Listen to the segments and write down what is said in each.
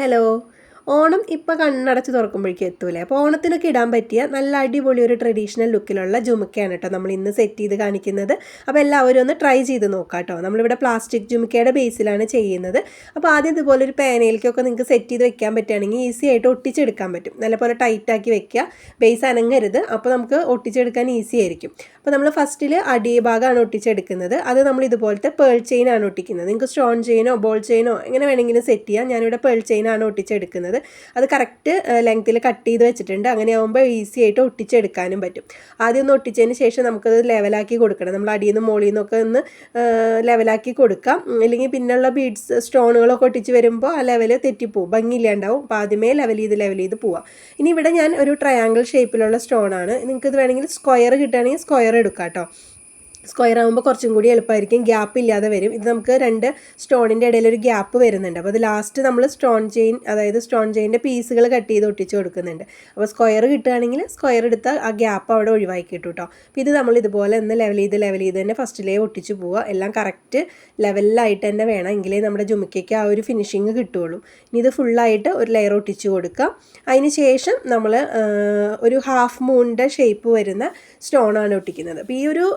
Hello. Onam ഇപ്പോൾ കണ്ണടച്ച് തുറക്കുമ്പോഴേക്കും എത്തൂലേ. അപ്പോൾ ഓണത്തിനൊക്കെ ഇടാൻ പറ്റിയ നല്ല അടിപൊളി ഒരു ട്രഡീഷണൽ ലുക്കിലുള്ള ജുമുക്കയാണ് കേട്ടോ നമ്മൾ ഇന്ന് സെറ്റ് ചെയ്ത് കാണിക്കുന്നത്. അപ്പോൾ എല്ലാവരും ഒന്ന് ട്രൈ ചെയ്ത് നോക്കാം കേട്ടോ. നമ്മളിവിടെ പ്ലാസ്റ്റിക് ജുമുക്കയുടെ ബേസിലാണ് ചെയ്യുന്നത്. അപ്പോൾ ആദ്യം ഇതുപോലെ ഒരു പേനയിലേക്കൊക്കെ നിങ്ങൾക്ക് സെറ്റ് ചെയ്ത് വെക്കാൻ പറ്റുകയാണെങ്കിൽ ഈസി ആയിട്ട് ഒട്ടിച്ചെടുക്കാൻ പറ്റും. നല്ലപോലെ ടൈറ്റാക്കി വെക്കുക, ബേസ് അനങ്ങരുത്. അപ്പോൾ നമുക്ക് ഒട്ടിച്ചെടുക്കാൻ ഈസി ആയിരിക്കും. അപ്പോൾ നമ്മൾ ഫസ്റ്റിൽ അടിഭാഗമാണ് ഒട്ടിച്ചെടുക്കുന്നത്. അത് നമ്മൾ ഇതുപോലത്തെ പേൾ ചെയിനാണ് ഒട്ടിക്കുന്നത്. നിങ്ങൾക്ക് സ്റ്റോൺ ചെയിനോ ബോൾ ചെയിനോ എങ്ങനെ വേണമെങ്കിലും സെറ്റ് ചെയ്യാം. ഞാനിവിടെ പേൾ ചെയിനാണ് ഒട്ടിച്ചെടുക്കുന്നത്. അത് കറക്റ്റ് ലെങ്ത്തിൽ കട്ട് ചെയ്ത് വെച്ചിട്ടുണ്ട്. അങ്ങനെ ആകുമ്പോൾ ഈസി ആയിട്ട് ഒട്ടിച്ചെടുക്കാനും പറ്റും. ആദ്യം ഒന്ന് ഒട്ടിച്ചതിന് ശേഷം നമുക്കത് ലെവലാക്കി കൊടുക്കണം. നമ്മൾ അടിയിൽ നിന്ന് മുകളിൽ നിന്നൊക്കെ ഒന്ന് ലെവലാക്കി കൊടുക്കാം. അല്ലെങ്കിൽ പിന്നുള്ള ബീഡ്സ് സ്റ്റോണുകളൊക്കെ ഒട്ടിച്ച് വരുമ്പോൾ ആ ലെവൽ തെറ്റിപ്പോവും, ഭംഗിയില്ലാണ്ടാവും. അപ്പോൾ ആദ്യമേ ലെവൽ ചെയ്ത് പോവാം. ഇനി ഇവിടെ ഞാൻ ഒരു ട്രയാങ്കിൾ ഷേപ്പിലുള്ള സ്റ്റോണാണ്. നിങ്ങൾക്ക് ഇത് വേണമെങ്കിൽ സ്ക്വയർ കിട്ടുകയാണെങ്കിൽ സ്ക്വയർ എടുക്കാം കേട്ടോ. സ്ക്വയർ ആകുമ്പോൾ കുറച്ചും കൂടി എളുപ്പമായിരിക്കും, ഗ്യാപ്പ് ഇല്ലാതെ വരും. ഇത് നമുക്ക് രണ്ട് സ്റ്റോണിൻ്റെ ഇടയിൽ ഒരു ഗ്യാപ്പ് വരുന്നുണ്ട്. അപ്പോൾ അത് ലാസ്റ്റ് നമ്മൾ സ്റ്റോൺ ചെയിൻ്റെ പീസുകൾ കട്ട് ചെയ്ത് ഒട്ടിച്ച് കൊടുക്കുന്നുണ്ട്. അപ്പോൾ സ്ക്വയർ കിട്ടുകയാണെങ്കിൽ സ്ക്വയർ എടുത്താൽ ആ ഗ്യാപ്പ് അവിടെ ഒഴിവാക്കി കിട്ടും കേട്ടോ. അപ്പോൾ ഇത് നമ്മൾ ഇതുപോലെ ഒന്ന് ലെവൽ ചെയ്ത് തന്നെ ഫസ്റ്റിലേ ഒട്ടിച്ച് പോവുക. എല്ലാം കറക്റ്റ് ലെവലിലായിട്ട് തന്നെ വേണം, എങ്കിലേ നമ്മുടെ ജുമുക്കയ്ക്ക് ആ ഒരു ഫിനിഷിങ് കിട്ടുകയുള്ളൂ. ഇനി ഇത് ഫുള്ളായിട്ട് ഒരു ലെയർ ഒട്ടിച്ച് കൊടുക്കുക. അതിന് ശേഷം നമ്മൾ ഒരു ഹാഫ് മൂണിൻ്റെ ഷേപ്പ് വരുന്ന സ്റ്റോണാണ് ഒട്ടിക്കുന്നത്. അപ്പോൾ ഈ ഒരു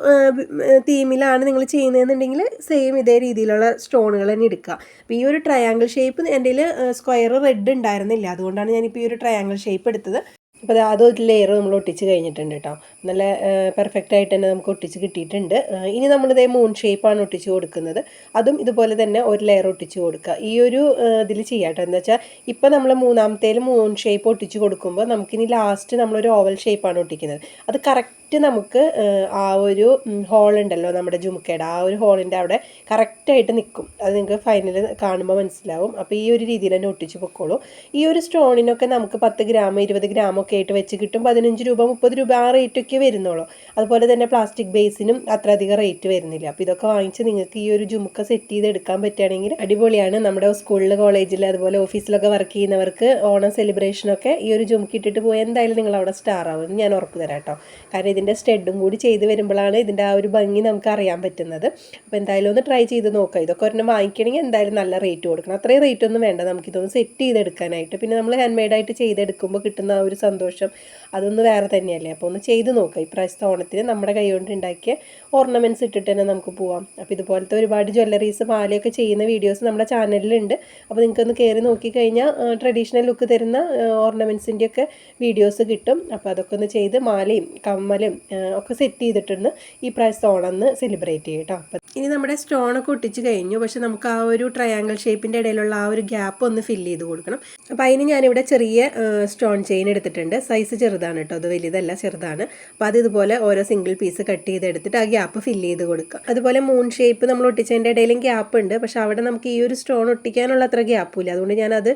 തീമിലാണ് നിങ്ങൾ ചെയ്യുന്നതെന്നുണ്ടെങ്കിൽ സെയിം ഇതേ രീതിയിലുള്ള സ്റ്റോണുകൾ തന്നെ എടുക്കുക. അപ്പോൾ ഈ ഒരു ട്രയാങ്കിൾ ഷേപ്പ് എൻ്റെ കയ്യിൽ സ്ക്വയർ റെഡ് ഉണ്ടായിരുന്നില്ല, അതുകൊണ്ടാണ് ഞാനിപ്പോൾ ഈ ഒരു ട്രയാങ്കിൾ ഷേപ്പ് എടുത്തത്. അപ്പോൾ അതൊരു ലെയർ നമ്മൾ ഒട്ടിച്ച് കഴിഞ്ഞിട്ടുണ്ട് കേട്ടോ. നല്ല പെർഫെക്റ്റ് ആയിട്ട് തന്നെ നമുക്ക് ഒട്ടിച്ച് കിട്ടിയിട്ടുണ്ട്. ഇനി നമ്മളിതേ മൂൺ ഷേപ്പാണ് ഒട്ടിച്ച് കൊടുക്കുന്നത്. അതും ഇതുപോലെ തന്നെ ഒരു ലെയർ ഒട്ടിച്ച് കൊടുക്കുക. ഈ ഒരു ഇതിൽ ചെയ്യാം കേട്ടോ. എന്താ വെച്ചാൽ ഇപ്പോൾ നമ്മൾ മൂന്നാമത്തേൽ മൂൺ ഷേപ്പ് ഒട്ടിച്ച് കൊടുക്കുമ്പോൾ നമുക്കിനി ലാസ്റ്റ് നമ്മളൊരു ഓവൽ ഷേപ്പാണ് ഒട്ടിക്കുന്നത്. അത് കറക്റ്റ് നമുക്ക് ആ ഒരു ഹോൾ ഉണ്ടല്ലോ നമ്മുടെ ജുമുക്കയുടെ, ആ ഒരു ഹോളിൻ്റെ അവിടെ കറക്റ്റായിട്ട് നിൽക്കും. അത് നിങ്ങൾക്ക് ഫൈനൽ കാണുമ്പോൾ മനസ്സിലാവും. അപ്പോൾ ഈ ഒരു രീതിയിൽ തന്നെ ഒട്ടിച്ച് പൊക്കോളൂ. ഈ ഒരു സ്റ്റോണിനൊക്കെ നമുക്ക് 10 ഗ്രാം 20 ഗ്രാമൊക്കെ ആയിട്ട് വെച്ച് കിട്ടും. 15 രൂപ 30 രൂപ ആ റേറ്റൊക്കെ വരുന്നുള്ളൂ. അതുപോലെ തന്നെ പ്ലാസ്റ്റിക് ബേസിനും അത്ര അധികം റേറ്റ് വരുന്നില്ല. അപ്പോൾ ഇതൊക്കെ വാങ്ങിച്ച് നിങ്ങൾക്ക് ഈ ഒരു ജുമുക്ക സെറ്റ് ചെയ്ത് എടുക്കാൻ പറ്റുകയാണെങ്കിൽ അടിപൊളിയാണ്. നമ്മുടെ സ്കൂളിൽ കോളേജിൽ അതുപോലെ ഓഫീസിലൊക്കെ വർക്ക് ചെയ്യുന്നവർക്ക് ഓണം സെലിബ്രേഷനൊക്കെ ഈ ഒരു ജുമുക്ക ഇട്ടിട്ട് പോയി എന്തായാലും നിങ്ങൾ അവിടെ സ്റ്റാർ ആവും, ഞാൻ ഉറപ്പ് തരാം കേട്ടോ. കാരണം ഇതിൻ്റെ സ്റ്റെഡും കൂടി ചെയ്ത് വരുമ്പോഴാണ് ഇതിൻ്റെ ആ ഒരു ഭംഗി നമുക്ക് അറിയാൻ പറ്റുന്നത്. അപ്പോൾ എന്തായാലും ഒന്ന് ട്രൈ ചെയ്ത് നോക്കാം. ഇതൊക്കെ ഒരെണ്ണം വാങ്ങിക്കണമെങ്കിൽ എന്തായാലും നല്ല റേറ്റ് കൊടുക്കണം. അത്രയും റേറ്റ് ഒന്നും വേണ്ട നമുക്കിതൊന്ന് സെറ്റ് ചെയ്തെടുക്കാനായിട്ട്. പിന്നെ നമ്മൾ ഹാൻഡ് മെയ്ഡായിട്ട് ചെയ്തെടുക്കുമ്പോൾ കിട്ടുന്ന ആ ഒരു സന്തോഷം അതൊന്ന് വേറെ തന്നെയല്ലേ. അപ്പോൾ ഒന്ന് ചെയ്ത് നോക്കാം. ഇപ്രാവശ്യത്തെ ഓണത്തിന് നമ്മുടെ കൈ കൊണ്ട് ഉണ്ടാക്കിയ ഓർണമെൻറ്റ്സ് ഇട്ടിട്ട് തന്നെ നമുക്ക് പോവാം. അപ്പോൾ ഇതുപോലത്തെ ഒരുപാട് ജ്വല്ലറീസ് മാലയൊക്കെ ചെയ്യുന്ന വീഡിയോസ് നമ്മുടെ ചാനലിലുണ്ട്. അപ്പോൾ നിങ്ങൾക്കൊന്ന് കയറി നോക്കിക്കഴിഞ്ഞാൽ ട്രഡീഷണൽ ലുക്ക് തരുന്ന ഓർണമെൻറ്റ്സിൻ്റെയൊക്കെ വീഡിയോസ് കിട്ടും. അപ്പോൾ അതൊക്കെ ഒന്ന് ചെയ്ത് മാലയും കമ്മലും ഒക്കെ സെറ്റ് ചെയ്തിട്ടൊന്ന് ഈ പ്രാവശ്യത്തെ ഓണം സെലിബ്രേറ്റ് ചെയ്യും കേട്ടോ. അപ്പോൾ ഇനി നമ്മുടെ സ്റ്റോണൊക്കെ ഒട്ടിച്ച് കഴിഞ്ഞു. പക്ഷെ നമുക്ക് ആ ഒരു ട്രയാങ്കിൾ ഷേപ്പിൻ്റെ ഇടയിലുള്ള ആ ഒരു ഗ്യാപ്പ് ഒന്ന് ഫില്ല് ചെയ്ത് കൊടുക്കണം. അപ്പോൾ അതിന് ഞാനിവിടെ ചെറിയ സ്റ്റോൺ ചെയിൻ എടുത്തിട്ടുണ്ട്. സൈസ് ചെറുതാണ് കേട്ടോ, അത് വലുതല്ല, ചെറുതാണ്. അപ്പോൾ അത് ഇതുപോലെ ഓരോ സിംഗിൾ പീസ് കട്ട് ചെയ്തെടുത്തിട്ട് ആ ഗ്യാപ്പ് ഫില്ല് ചെയ്ത് കൊടുക്കുക. അതുപോലെ മൂൺ ഷേപ്പ് നമ്മൾ ഒട്ടിച്ചതിൻ്റെ ഇടയിലും ഗ്യാപ്പ് ഉണ്ട്. പക്ഷെ അവിടെ നമുക്ക് ഈ ഒരു സ്റ്റോൺ ഒട്ടിക്കാനുള്ള അത്ര ഗ്യാപ്പില്ല. അതുകൊണ്ട് ഞാനത്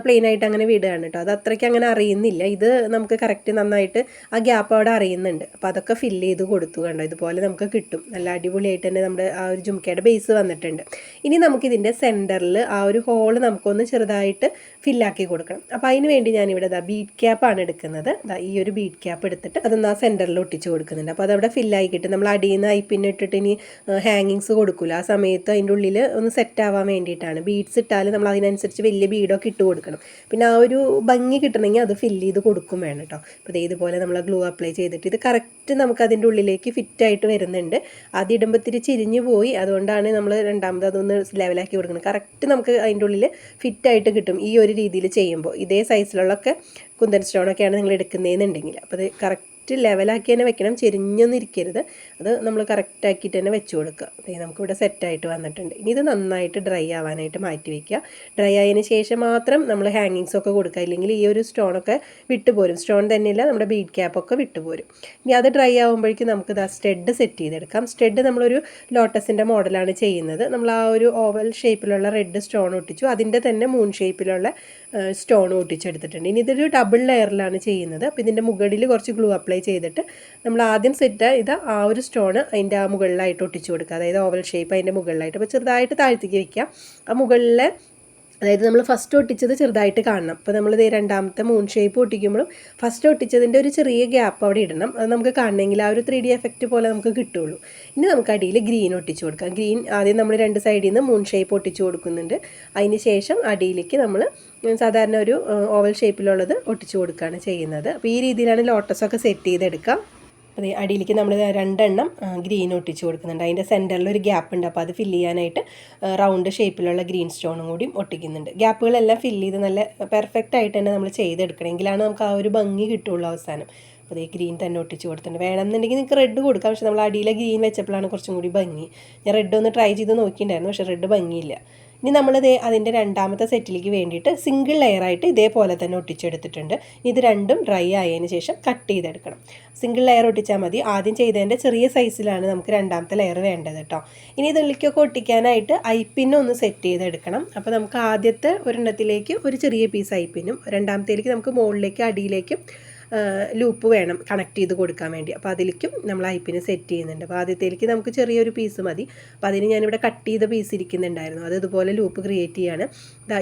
പ്ലെയിൻ ആയിട്ട് അങ്ങനെ വിടുകയാണ് കേട്ടോ. അത് അത്രയ്ക്ക് അങ്ങനെ അറിയുന്നില്ല. ഇത് നമുക്ക് കറക്റ്റ് നന്നായിട്ട് ആ ഗ്യാപ്പ് അവിടെ അറിയുന്നുണ്ട്. അപ്പോൾ അതൊക്കെ ഫില്ല് ചെയ്ത് കൊടുത്തു കണ്ടോ. ഇതുപോലെ നമുക്ക് കിട്ടും. നല്ല അടിപൊളിയായിട്ട് തന്നെ നമ്മുടെ ആ ഒരു ജുംക്കയുടെ ബേസ് വന്നിട്ടുണ്ട്. ഇനി നമുക്കിതിൻ്റെ സെൻറ്ററിൽ ആ ഒരു ഹോള് നമുക്കൊന്ന് ചെറുതായിട്ട് ഫില്ലാക്കി കൊടുക്കണം. അപ്പോൾ അതിന് വേണ്ടി ഞാനിവിടെ ബീഡ് ക്യാപ്പാണ് എടുക്കുന്നത്. ഈ ഒരു ബീഡ് ക്യാപ്പ് എടുത്തിട്ട് അതൊന്ന് ആ സെൻറ്ററിൽ ഒട്ടിച്ച് കൊടുക്കുന്നുണ്ട്. അപ്പോൾ അതവിടെ ഫില്ലായി കിട്ടും. നമ്മൾ അടിയിൽ നിന്ന് ഐപ്പിന് ഇട്ടിട്ട് ഇനി ഹാങ്ങിങ്സ് കൊടുക്കില്ല. ആ സമയത്ത് അതിൻ്റെ ഉള്ളിൽ ഒന്ന് സെറ്റ് ആവാൻ വേണ്ടിയിട്ടാണ്. ബീഡ്സ് ഇട്ടാൽ നമ്മൾ അതിനനുസരിച്ച് വലിയ ബീഡൊക്കെ ഇട്ട് കൊടുക്കണം. പിന്നെ ആ ഒരു ഭംഗി കിട്ടണമെങ്കിൽ അത് ഫില്ല് ചെയ്ത് കൊടുക്കും വേണം കേട്ടോ. അപ്പോൾ ഇതുപോലെ നമ്മൾ ഗ്ലൂ അപ്ലൈ ചെയ്തിട്ട് ഇത് കറക്റ്റ് നമുക്ക് അതിൻ്റെ ഉള്ളിലേക്ക് ഫിറ്റായിട്ട് വരുന്നുണ്ട്. ആദ്യം ഇടുമ്പോൾ ഇത്തിരി ചിരിഞ്ഞു പോയി, അതുകൊണ്ടാണ് നമ്മൾ രണ്ടാമത് അതൊന്ന് ലെവലാക്കി കൊടുക്കുന്നത്. കറക്റ്റ് നമുക്ക് അതിൻ്റെ ഉള്ളിൽ ഫിറ്റായിട്ട് കിട്ടും ഈ ഒരു രീതിയിൽ ചെയ്യുമ്പോൾ. ഇതേ സൈസിലുള്ളൊക്കെ കുന്തൻ സ്റ്റോണൊക്കെയാണ് നിങ്ങൾ എടുക്കുന്നതെന്നുണ്ടെങ്കിൽ. അപ്പോൾ അത് കറക്റ്റ് ലെവലാക്കി തന്നെ വെക്കണം, ചെരിഞ്ഞൊന്നും ഇരിക്കരുത്. അത് നമ്മൾ കറക്റ്റാക്കിയിട്ട് തന്നെ വെച്ച് കൊടുക്കുക. നമുക്കിവിടെ സെറ്റായിട്ട് വന്നിട്ടുണ്ട്. ഇനി ഇത് നന്നായിട്ട് ഡ്രൈ ആവാനായിട്ട് മാറ്റി വയ്ക്കുക. ഡ്രൈ ആയതിന് ശേഷം മാത്രം നമ്മൾ ഹാങ്ങിങ്സൊക്കെ കൊടുക്കുക, ഇല്ലെങ്കിൽ ഈ ഒരു സ്റ്റോണൊക്കെ വിട്ടുപോരും. സ്റ്റോൺ തന്നെയില്ല, നമ്മുടെ ബീഡ് ക്യാപ്പൊക്കെ വിട്ടുപോരും. ഇനി അത് ഡ്രൈ ആകുമ്പോഴേക്കും നമുക്ക് സ്റ്റെഡ് സെറ്റ് ചെയ്തെടുക്കാം. സ്റ്റെഡ് നമ്മളൊരു ലോട്ടസിൻ്റെ മോഡലാണ് ചെയ്യുന്നത്. നമ്മൾ ആ ഒരു ഓവൽ ഷേപ്പിലുള്ള റെഡ് സ്റ്റോൺ ഒട്ടിച്ചു, അതിൻ്റെ തന്നെ മൂൺ ഷേപ്പിലുള്ള സ്റ്റോൺ ഒട്ടിച്ചെടുത്തിട്ടുണ്ട്. ഇനി ഇതൊരു ഡബിൾ ലെയറിലാണ് ചെയ്യുന്നത്. അപ്പോൾ ഇതിൻ്റെ മുകളിൽ കുറച്ച് ഗ്ലൂ അപ്ലൈ ചെയ്തിട്ട് നമ്മൾ ആദ്യം സെറ്റ് ചെയ്ത ആ ഒരു സ്റ്റോണ് അതിൻ്റെ ആ മുകളിലായിട്ട് ഒട്ടിച്ചു കൊടുക്കുക. അതായത് ഓവൽ ഷേപ്പ് അതിൻ്റെ മുകളിലായിട്ട്. അപ്പോൾ ചെറുതായിട്ട് താഴ്ത്തിക്ക് വയ്ക്കുക. ആ മുകളിലെ അതായത് നമ്മൾ ഫസ്റ്റ് ഒട്ടിച്ചത് ചെറുതായിട്ട് കാണണം. അപ്പോൾ നമ്മളിത് രണ്ടാമത്തെ മൂൺ ഷേപ്പ് ഒട്ടിക്കുമ്പോഴും ഫസ്റ്റ് ഒട്ടിച്ചതിൻ്റെ ഒരു ചെറിയ ഗ്യാപ്പ് അവിടെ ഇടണം. അത് നമുക്ക് കാണണമെങ്കിൽ ആ ഒരു 3D എഫക്റ്റ് പോലെ നമുക്ക് കിട്ടുള്ളൂ. ഇനി നമുക്ക് അടിയിൽ ഗ്രീൻ ഒട്ടിച്ച് കൊടുക്കാം. ഗ്രീൻ ആദ്യം നമ്മൾ രണ്ട് സൈഡിൽ നിന്ന് മൂൺ ഷേപ്പ് ഒട്ടിച്ച് കൊടുക്കുന്നുണ്ട്. അതിന് ശേഷം അടിയിലേക്ക് നമ്മൾ സാധാരണ ഒരു ഓവൽ ഷേപ്പിലുള്ളത് ഒട്ടിച്ചു കൊടുക്കുകയാണ് ചെയ്യുന്നത്. അപ്പോൾ ഈ രീതിയിലാണ് ലോട്ടസൊക്കെ സെറ്റ് ചെയ്തെടുക്കുക. അപ്പോൾ അടിയിലേക്ക് നമ്മൾ 2 എണ്ണം ഗ്രീൻ ഒട്ടിച്ച് കൊടുക്കുന്നുണ്ട്. അതിൻ്റെ സെൻറ്ററിൽ ഒരു ഗ്യാപ്പ് ഉണ്ട്, അപ്പോൾ അത് ഫില്ല് ചെയ്യാനായിട്ട് റൗണ്ട് ഷേപ്പിലുള്ള ഗ്രീൻ സ്റ്റോണും കൂടി ഒട്ടിക്കുന്നുണ്ട്. ഗ്യാപ്പുകളെല്ലാം ഫില്ല് ചെയ്ത് നല്ല പെർഫെക്റ്റ് ആയിട്ട് തന്നെ നമ്മൾ ചെയ്തെടുക്കണമെങ്കിലാണ് നമുക്ക് ആ ഒരു ഭംഗി കിട്ടുള്ളൂ അവസാനം. അപ്പോൾ ഈ ഗ്രീൻ തന്നെ ഒട്ടിച്ച് കൊടുത്തിട്ടുണ്ട്. വേണമെന്നുണ്ടെങ്കിൽ നിങ്ങൾക്ക് റെഡ് കൊടുക്കാം, പക്ഷേ നമ്മൾ അടിയിലെ ഗ്രീൻ വെച്ചപ്പോഴാണ് കുറച്ചും കൂടി ഭംഗി. ഞാൻ റെഡ് ഒന്ന് ട്രൈ ചെയ്ത് നോക്കിയിട്ടുണ്ടായിരുന്നു, പക്ഷേ റെഡ് ഭംഗിയില്ല. ഇനി നമ്മളിത് അതിൻ്റെ രണ്ടാമത്തെ സെറ്റിലേക്ക് വേണ്ടിയിട്ട് സിംഗിൾ ലെയറായിട്ട് ഇതേപോലെ തന്നെ ഒട്ടിച്ചെടുത്തിട്ടുണ്ട്. ഇത് രണ്ടും ഡ്രൈ ആയതിന് ശേഷം കട്ട് ചെയ്തെടുക്കണം. സിംഗിൾ ലെയർ ഒട്ടിച്ചാൽ മതി. ആദ്യം ചെയ്തതിൻ്റെ ചെറിയ സൈസിലാണ് നമുക്ക് രണ്ടാമത്തെ ലെയർ വേണ്ടത് കേട്ടോ. ഇനി ഇതിലേക്കൊക്കെ ഒട്ടിക്കാനായിട്ട് ഐപ്പിന്നും ഒന്ന് സെറ്റ് ചെയ്തെടുക്കണം. അപ്പോൾ നമുക്ക് ആദ്യത്തെ ഒരെണ്ണത്തിലേക്ക് ഒരു ചെറിയ പീസ് ഐപ്പിനും, രണ്ടാമത്തേലേക്ക് നമുക്ക് മുകളിലേക്കും അടിയിലേക്കും ലൂപ്പ് വേണം കണക്ട് ചെയ്ത് കൊടുക്കാൻ വേണ്ടി. അപ്പോൾ അതിലേക്കും നമ്മൾ ഐപ്പിന് സെറ്റ് ചെയ്യുന്നുണ്ട്. അപ്പോൾ ആദ്യത്തേക്ക് നമുക്ക് ചെറിയൊരു പീസ് മതി. അപ്പോൾ അതിന് ഞാനിവിടെ കട്ട് ചെയ്ത പീസ് ഇരിക്കുന്നുണ്ടായിരുന്നു, അത് ഇതുപോലെ ലൂപ്പ് ക്രിയേറ്റ് ചെയ്യാണ്.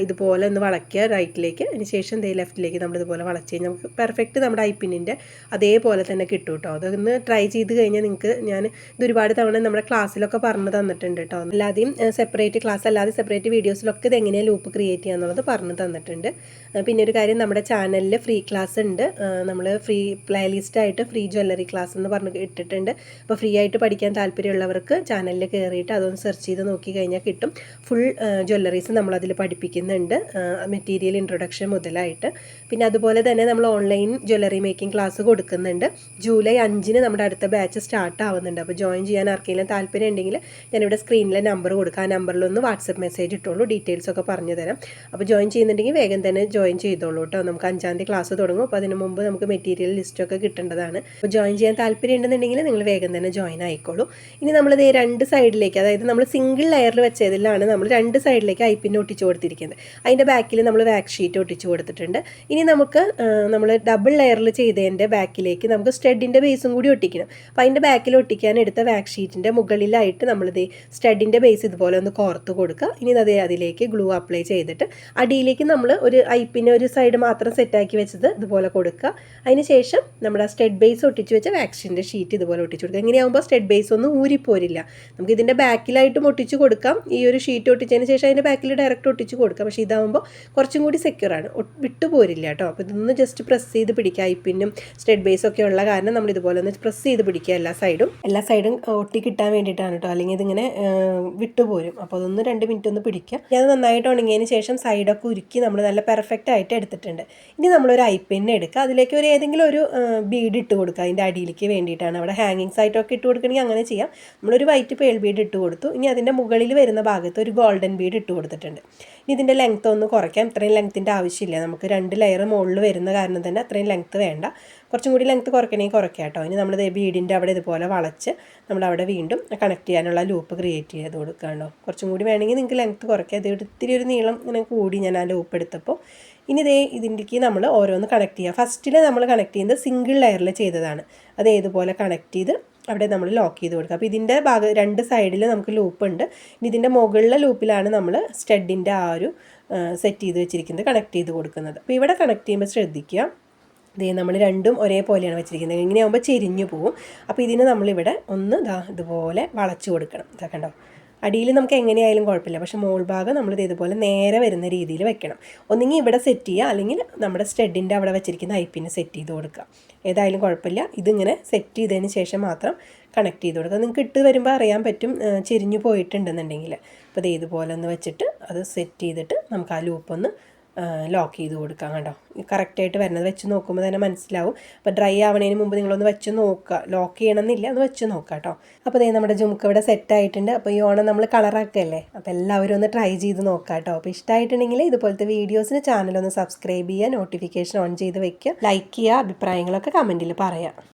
ഇതുപോലെ ഒന്ന് വളയ്ക്കുക റൈറ്റിലേക്ക്, അതിന് ശേഷം ലെഫ്റ്റിലേക്ക് നമ്മളിതുപോലെ വളച്ച് കഴിഞ്ഞാൽ നമുക്ക് പെർഫെക്റ്റ് നമ്മുടെ ഐപ്പിന്നിൻ്റെ അതേപോലെ തന്നെ കിട്ടും കേട്ടോ. അതൊന്ന് ട്രൈ ചെയ്ത് കഴിഞ്ഞാൽ നിങ്ങൾക്ക് ഞാൻ ഇതൊരുപാട് തവണ നമ്മുടെ ക്ലാസ്സിലൊക്കെ പറഞ്ഞു തന്നിട്ടുണ്ട് കേട്ടോ. അല്ലാതെയും സെപ്പറേറ്റ് ക്ലാസ് അല്ലാതെ സെപ്പറേറ്റ് വീഡിയോസിലൊക്കെ ഇത് എങ്ങനെയാണ് ലൂപ്പ് ക്രിയേറ്റ് ചെയ്യുക എന്നുള്ളത് പറഞ്ഞു തന്നിട്ടുണ്ട്. പിന്നെ ഒരു കാര്യം, നമ്മുടെ ചാനലിൽ ഫ്രീ ക്ലാസ് ഉണ്ട്. നമ്മൾ ഫ്രീ പ്ലേലിസ്റ്റായിട്ട് ഫ്രീ ജ്വല്ലറി ക്ലാസ് എന്ന് പറഞ്ഞ് ഇട്ടിട്ടുണ്ട്. അപ്പോൾ ഫ്രീ ആയിട്ട് പഠിക്കാൻ താല്പര്യമുള്ളവർക്ക് ചാനലിൽ കയറിയിട്ട് അതൊന്ന് സെർച്ച് ചെയ്ത് നോക്കി കഴിഞ്ഞാൽ കിട്ടും. ഫുൾ ജ്വല്ലറീസ് നമ്മളതിൽ പഠിപ്പിക്കുന്നുണ്ട്, മെറ്റീരിയൽ ഇൻട്രൊഡക്ഷൻ മുതലായിട്ട്. പിന്നെ അതുപോലെ തന്നെ നമ്മൾ ഓൺലൈൻ ജ്വല്ലറി മേക്കിംഗ് ക്ലാസ് കൊടുക്കുന്നുണ്ട്. ജൂലൈ 5-ന് നമ്മുടെ അടുത്ത ബാച്ച് സ്റ്റാർട്ട് ആവുന്നുണ്ട്. അപ്പോൾ ജോയിൻ ചെയ്യാൻ ആർക്കെങ്കിലും താല്പര്യം ഉണ്ടെങ്കിൽ ഞാനിവിടെ സ്ക്രീനിലെ നമ്പർ കൊടുക്കാം. ആ നമ്പറിലൊന്ന് വാട്സപ്പ് മെസ്സേജ് ഇട്ടോളൂ, ഡീറ്റെയിൽസൊക്കെ പറഞ്ഞു തരാം. അപ്പോൾ ജോയിൻ ചെയ്യുന്നുണ്ടെങ്കിൽ വേഗം തന്നെ ജോയിൻ ചെയ്തോളൂ കേട്ടോ. നമുക്ക് 5-ാം തീയതി ക്ലാസ് തുടങ്ങും. അപ്പോൾ അതിന് മുമ്പ് നമുക്ക് മെറ്റീരിയൽ ലിസ്റ്റൊക്കെ കിട്ടേണ്ടതാണ്. അപ്പോൾ ജോയിൻ ചെയ്യാൻ താല്പര്യം ഉണ്ടെന്നുണ്ടെങ്കിൽ നിങ്ങൾ വേഗം തന്നെ ജോയിൻ ആയിക്കോളൂ. ഇനി നമ്മളിത് 2 സൈഡിലേക്ക്, അതായത് നമ്മൾ സിംഗിൾ ലെയറിൽ വെച്ചതിലാണ് നമ്മൾ 2 സൈഡിലേക്ക് ഐപ്പിന് ഒട്ടിച്ച് കൊടുത്തിരിക്കുന്നത്. അതിൻ്റെ ബാക്കിൽ നമ്മൾ വാക്സ് ഷീറ്റ് ഒട്ടിച്ച് കൊടുത്തിട്ടുണ്ട്. ഇനി നമുക്ക് നമ്മൾ ഡബിൾ ലെയറിൽ ചെയ്തതിൻ്റെ ബാക്കിലേക്ക് നമുക്ക് സ്റ്റഡിൻ്റെ ബേസും കൂടി ഒട്ടിക്കണം. അപ്പോൾ അതിൻ്റെ ബാക്കിൽ ഒട്ടിക്കാൻ എടുത്ത വാക്സ് ഷീറ്റിൻ്റെ മുകളിലായിട്ട് നമ്മളിത് സ്റ്റഡിൻ്റെ ബേസ് ഇതുപോലെ ഒന്ന് കോർത്ത് കൊടുക്കുക. ഇനി അതിലേക്ക് ഗ്ലൂ അപ്ലൈ ചെയ്തിട്ട് അടിയിലേക്ക് നമ്മൾ ഒരു ഐപ്പിന് ഒരു സൈഡ് മാത്രം സെറ്റാക്കി വെച്ചത് ഇതുപോലെ കൊടുക്കുക. അതിന് ശേഷം നമ്മുടെ സ്റ്റഡ് ബേസ് ഒട്ടിച്ച് വെച്ച വാക്സിൻ്റെ ഷീറ്റ് ഇതുപോലെ ഒട്ടിച്ച് കൊടുക്കുക. ഇങ്ങനെയാകുമ്പോൾ സ്റ്റഡ് ബേസ് ഒന്നും ഊരിപ്പോരില്ല. നമുക്ക് ഇതിൻ്റെ ബാക്കിലായിട്ടും ഒട്ടിച്ച് കൊടുക്കാം. ഈ ഒരു ഷീറ്റ് ഒട്ടിച്ചതിന് ശേഷം അതിൻ്റെ ബാക്കിൽ ഡയറക്റ്റ് ഒട്ടിച്ച് കൊടുക്കാം. പക്ഷേ ഇതാകുമ്പോൾ കുറച്ചും കൂടി സെക്യൂറാണ്, വിട്ടുപോരില്ല കേട്ടോ. അപ്പോൾ ഇതൊന്ന് ജസ്റ്റ് പ്രസ് ചെയ്ത് പിടിക്കുക. ഐപ്പിനും സ്റ്റഡ് ബേസൊക്കെ ഉള്ള കാരണം നമ്മൾ ഇതുപോലെ ഒന്ന് പ്രസ് ചെയ്ത് പിടിക്കുക എല്ലാ സൈഡും ഒട്ടി കിട്ടാൻ വേണ്ടിയിട്ടാണ് കേട്ടോ. അല്ലെങ്കിൽ ഇതിങ്ങനെ വിട്ടുപോരും. അപ്പോൾ അതൊന്ന് 2 മിനിറ്റ് ഒന്ന് പിടിക്കുക. അത് നന്നായിട്ട് ഉണങ്ങിയതിന് ശേഷം സൈഡൊക്കെ ഉരുക്കി നമ്മൾ നല്ല പെർഫെക്റ്റ് ആയിട്ട് എടുത്തിട്ടുണ്ട്. ഇനി നമ്മളൊരു ഐപ്പിന്നെ എടുക്കുക. അതിലേക്ക് ഏതെങ്കിലും ഒരു ബീഡ് ഇട്ട് കൊടുക്കുക. അതിൻ്റെ അടിയിലേക്ക് വേണ്ടിയിട്ടാണ്. അവിടെ ഹാങ്ങിങ്സ് ആയിട്ടൊക്കെ ഇട്ട് കൊടുക്കണമെങ്കിൽ അങ്ങനെ ചെയ്യാം. നമ്മളൊരു വൈറ്റ് പേൾ ബീഡ് ഇട്ട് കൊടുത്തു. ഇനി അതിൻ്റെ മുകളിൽ വരുന്ന ഭാഗത്ത് ഒരു ഗോൾഡൻ ബീഡ് ഇട്ട് കൊടുത്തിട്ടുണ്ട്. ഇനി ഇതിൻ്റെ ലെങ്ത്ത് ഒന്ന് കുറയ്ക്കാം. ഇത്രയും ലെങ്ത്തിൻ്റെ ആവശ്യമില്ല, നമുക്ക് 2 ലെയർ മുകളിൽ വരുന്ന കാരണം തന്നെ അത്രയും ലെങ്ത്ത് വേണ്ട. കുറച്ചും കൂടി ലെങ്ത്ത് കുറയ്ക്കണമെങ്കിൽ കുറയ്ക്കാം കേട്ടോ. ഇനി നമ്മൾ ബീഡിൻ്റെ അവിടെ ഇതുപോലെ വളച്ച് നമ്മളവിടെ വീണ്ടും കണക്ട് ചെയ്യാനുള്ള ലൂപ്പ് ക്രിയേറ്റ് ചെയ്ത് കൊടുക്കുകയാണോ. കുറച്ചും കൂടി വേണമെങ്കിൽ നിങ്ങൾക്ക് ലെങ്ത്ത് കുറയ്ക്കാം. അത് ഇത്തിരി ഒരു നീളം ഇങ്ങനെ കൂടി ഞാൻ ആ ലൂപ്പ് എടുത്തപ്പോൾ. ഇനി ഇതിൻ്റെക്ക് നമ്മൾ ഓരോന്ന് കണക്ട് ചെയ്യുക. ഫസ്റ്റിൽ നമ്മൾ കണക്ട് ചെയ്യുന്നത് സിംഗിൾ ലെയറിൽ ചെയ്തതാണ്. അത് ഇതുപോലെ കണക്ട് ചെയ്ത് അവിടെ നമ്മൾ ലോക്ക് ചെയ്ത് കൊടുക്കുക. അപ്പോൾ ഇതിൻ്റെ 2 സൈഡിൽ നമുക്ക് ലൂപ്പ് ഉണ്ട്. ഇനി ഇതിൻ്റെ മുകളിലെ ലൂപ്പിലാണ് നമ്മൾ സ്റ്റഡിൻ്റെ ആ ഒരു സെറ്റ് ചെയ്ത് വെച്ചിരിക്കുന്നത് കണക്ട് ചെയ്ത് കൊടുക്കുന്നത്. അപ്പോൾ ഇവിടെ കണക്ട് ചെയ്യുമ്പോൾ ശ്രദ്ധിക്കുക, നമ്മൾ രണ്ടും ഒരേപോലെയാണ് വെച്ചിരിക്കുന്നത്. ഇങ്ങനെയാകുമ്പോൾ ചെരിഞ്ഞു പോവും. അപ്പോൾ ഇതിന് നമ്മളിവിടെ ഒന്ന് ഇതുപോലെ വളച്ചു കൊടുക്കണം. കണ്ടോ, അടിയിൽ നമുക്ക് എങ്ങനെയായാലും കുഴപ്പമില്ല, പക്ഷേ മോൾ ഭാഗം നമ്മളിത് ഇതുപോലെ നേരെ വരുന്ന രീതിയിൽ വെക്കണം. ഒന്നെങ്കിൽ ഇവിടെ സെറ്റ് ചെയ്യുക, അല്ലെങ്കിൽ നമ്മുടെ സ്റ്റഡിൻ്റെ അവിടെ വെച്ചിരിക്കുന്ന ഐപ്പിന് സെറ്റ് ചെയ്ത് കൊടുക്കുക. ഏതായാലും കുഴപ്പമില്ല. ഇതിങ്ങനെ സെറ്റ് ചെയ്തതിന് ശേഷം മാത്രം കണക്ട് ചെയ്ത് കൊടുക്കുക. നിങ്ങൾക്ക് ഇട്ട് വരുമ്പോൾ അറിയാൻ പറ്റും ചെരിഞ്ഞു പോയിട്ടുണ്ടെന്നുണ്ടെങ്കിൽ. അപ്പോൾ ഇത് ഇതുപോലെ ഒന്ന് വെച്ചിട്ട് അത് സെറ്റ് ചെയ്തിട്ട് നമുക്ക് ആ ലൂപ്പൊന്ന് ലോക്ക് ചെയ്ത് കൊടുക്കാം. കണ്ടോ, കറക്റ്റായിട്ട് വരുന്നത് വെച്ച് നോക്കുമ്പോൾ തന്നെ മനസ്സിലാവും. അപ്പോൾ ഡ്രൈ ആവണതിന് മുമ്പ് നിങ്ങളൊന്ന് വെച്ച് നോക്കുക. ലോക്ക് ചെയ്യണമെന്നില്ല, ഒന്ന് വെച്ച് നോക്കുക കേട്ടോ. അപ്പോൾ നമ്മുടെ ജുമുക്ക ഇവിടെ സെറ്റായിട്ടുണ്ട്. അപ്പോൾ ഈ ഓണം നമ്മൾ കളറാക്കല്ലേ, അപ്പോൾ എല്ലാവരും ഒന്ന് ട്രൈ ചെയ്ത് നോക്കുക കേട്ടോ. അപ്പോൾ ഇഷ്ടമായിട്ടുണ്ടെങ്കിൽ ഇതുപോലത്തെ വീഡിയോസിന് ചാനലൊന്ന് സബ്സ്ക്രൈബ് ചെയ്യുക, നോട്ടിഫിക്കേഷൻ ഓൺ ചെയ്ത് വെക്കുക, ലൈക്ക് ചെയ്യുക, അഭിപ്രായങ്ങളൊക്കെ കമൻറ്റിൽ പറയാം.